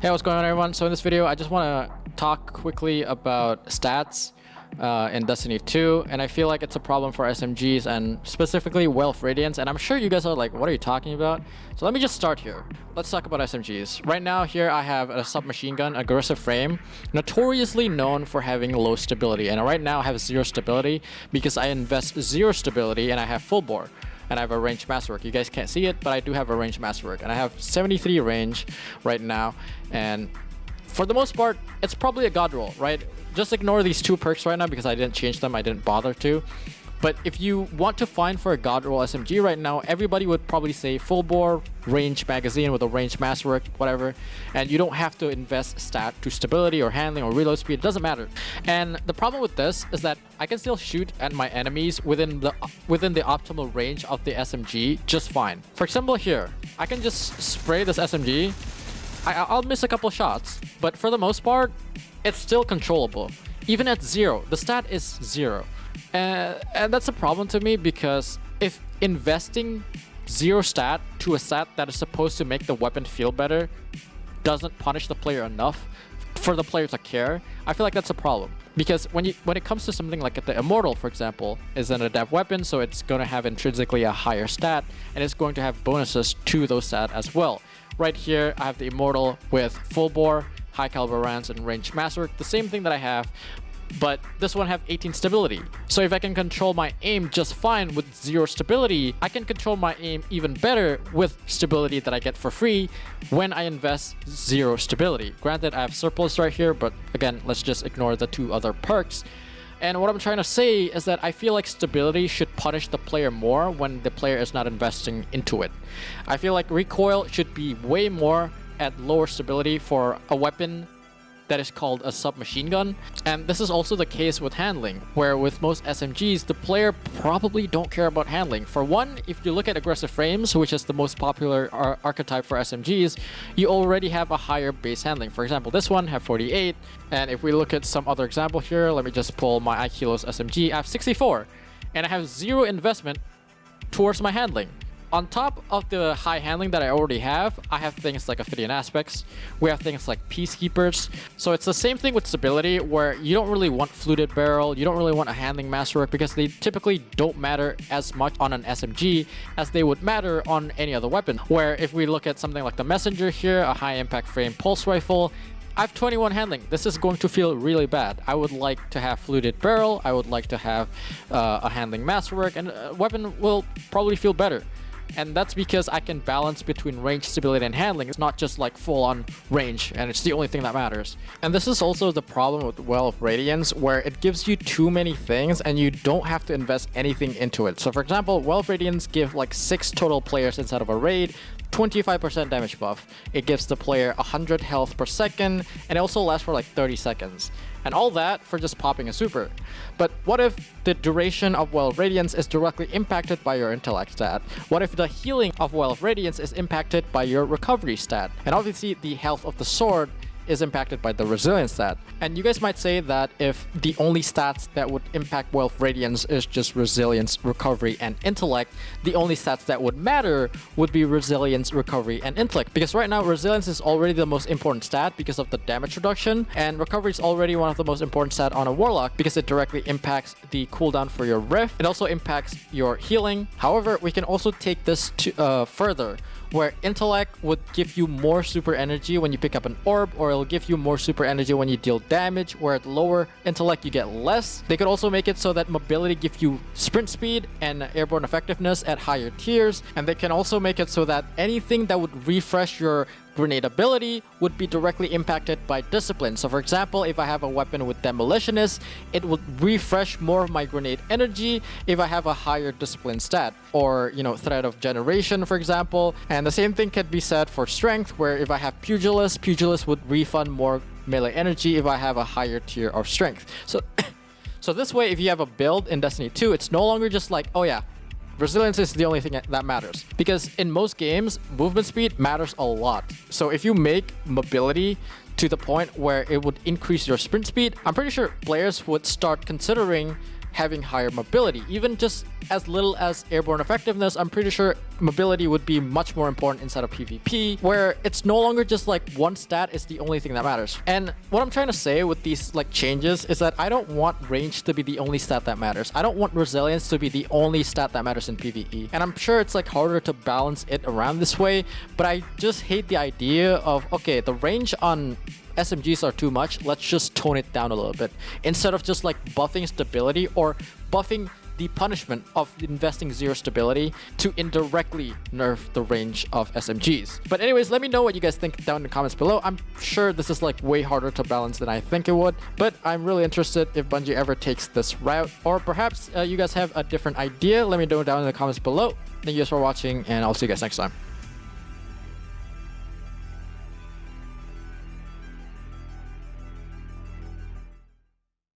Hey, what's going on, everyone? So in this video, I just want to talk quickly about stats in Destiny 2, and I feel like it's a problem for SMGs and specifically Wealth Radiance, and I'm sure you guys are like, what are you talking about? So let me just start here. Let's talk about SMGs. Right now here I have a submachine gun, aggressive frame, notoriously known for having low stability, and right now I have 0 stability because I invest 0 stability and I have full bore. And I have a ranged masterwork. You guys can't see it, but I do have a ranged masterwork, and I have 73 range right now. And for the most part, it's probably a god roll, right? Just ignore these 2 perks right now because I didn't change them. I didn't bother to. But if you want to find for a god roll SMG right now, everybody would probably say full bore, ranged magazine with a ranged masterwork, whatever. And you don't have to invest stat to stability or handling or reload speed. It doesn't matter. And the problem with this is that I can still shoot at my enemies within the optimal range of the SMG just fine. For example, here I can just spray this SMG. I'll miss a couple shots, but for the most part, it's still controllable. Even at 0, the stat is 0. And that's a problem to me because if investing 0 stat to a stat that is supposed to make the weapon feel better doesn't punish the player enough for the player to care, I feel like that's a problem. Because when it comes to something like the Immortal, for example, is an adept weapon, so it's going to have intrinsically a higher stat, and it's going to have bonuses to those stats as well. Right here, I have the Immortal with full bore, high caliber rounds, and ranged masterwork, the same thing that I have, but this one have 18 stability. So if I can control my aim just fine with 0 stability, I can control my aim even better with stability that I get for free when I invest 0 stability. Granted, I have surplus right here, but again, let's just ignore the 2 other perks. And what I'm trying to say is that I feel like stability should punish the player more when the player is not investing into it. I feel like recoil should be way more at lower stability for a weapon that is called a submachine gun. And this is also the case with handling, where with most SMGs, the player probably don't care about handling. For one, if you look at aggressive frames, which is the most popular archetype for SMGs, you already have a higher base handling. For example, this one have 48, and if we look at some other example here, let me just pull my 𝚕𝚒𝚜𝚒 SMG, I have 64, and I have 0 investment towards my handling. On top of the high handling that I already have, I have things like Ophidian Aspects. We have things like Peacekeepers. So it's the same thing with stability, where you don't really want Fluted Barrel, you don't really want a handling masterwork because they typically don't matter as much on an SMG as they would matter on any other weapon. Where if we look at something like the Messenger here, a high impact frame pulse rifle, I have 21 handling. This is going to feel really bad. I would like to have Fluted Barrel, I would like to have a handling masterwork, and a weapon will probably feel better. And that's because I can balance between range, stability, and handling. It's not just like full-on range, and it's the only thing that matters. And this is also the problem with Wealth Radiance, where it gives you too many things and you don't have to invest anything into it. So for example, Wealth Radiance give like 6 total players inside of a raid, 25% damage buff. It gives the player 100 health per second, and it also lasts for like 30 seconds. And all that for just popping a super. But what if the duration of Wealth Radiance is directly impacted by your intellect stat? What if the healing of Wealth Radiance is impacted by your recovery stat? And obviously the health of the sword is impacted by the resilience stat. And you guys might say that if the only stats that would impact Wealth Radiance is just resilience, recovery, and intellect, the only stats that would matter would be resilience, recovery, and intellect. Because right now, resilience is already the most important stat because of the damage reduction, and recovery is already one of the most important stat on a warlock because it directly impacts the cooldown for your rift. It also impacts your healing. However, we can also take this to further, where intellect would give you more super energy when you pick up an orb, or it'll give you more super energy when you deal damage, where at lower intellect you get less. They could also make it so that mobility gives you sprint speed and airborne effectiveness at higher tiers, and they can also make it so that anything that would refresh your grenade ability would be directly impacted by discipline. So for example, if I have a weapon with demolitionist, it would refresh more of my grenade energy if I have a higher discipline stat, or threat of generation, for example. And the same thing can be said for strength, where if I have pugilist would refund more melee energy if I have a higher tier of strength. So this way, if you have a build in Destiny 2, it's no longer just like, oh yeah, resilience is the only thing that matters. Because in most games, movement speed matters a lot. So if you make mobility to the point where it would increase your sprint speed, I'm pretty sure players would start considering having higher mobility. Even just as little as airborne effectiveness, I'm pretty sure mobility would be much more important inside of PvP, where it's no longer just like one stat is the only thing that matters. And what I'm trying to say with these like changes is that I don't want range to be the only stat that matters. I don't want resilience to be the only stat that matters in PvE. And I'm sure it's like harder to balance it around this way, but I just hate the idea of, okay, the range on SMGs are too much, let's just tone it down a little bit, instead of just like buffing stability or buffing the punishment of investing 0 stability to indirectly nerf the range of SMGs. But anyways, let me know what you guys think down in the comments below. I'm sure this is like way harder to balance than I think it would, but I'm really interested if Bungie ever takes this route, or perhaps you guys have a different idea. Let me know down in the comments below. Thank you guys for watching, and I'll see you guys next time.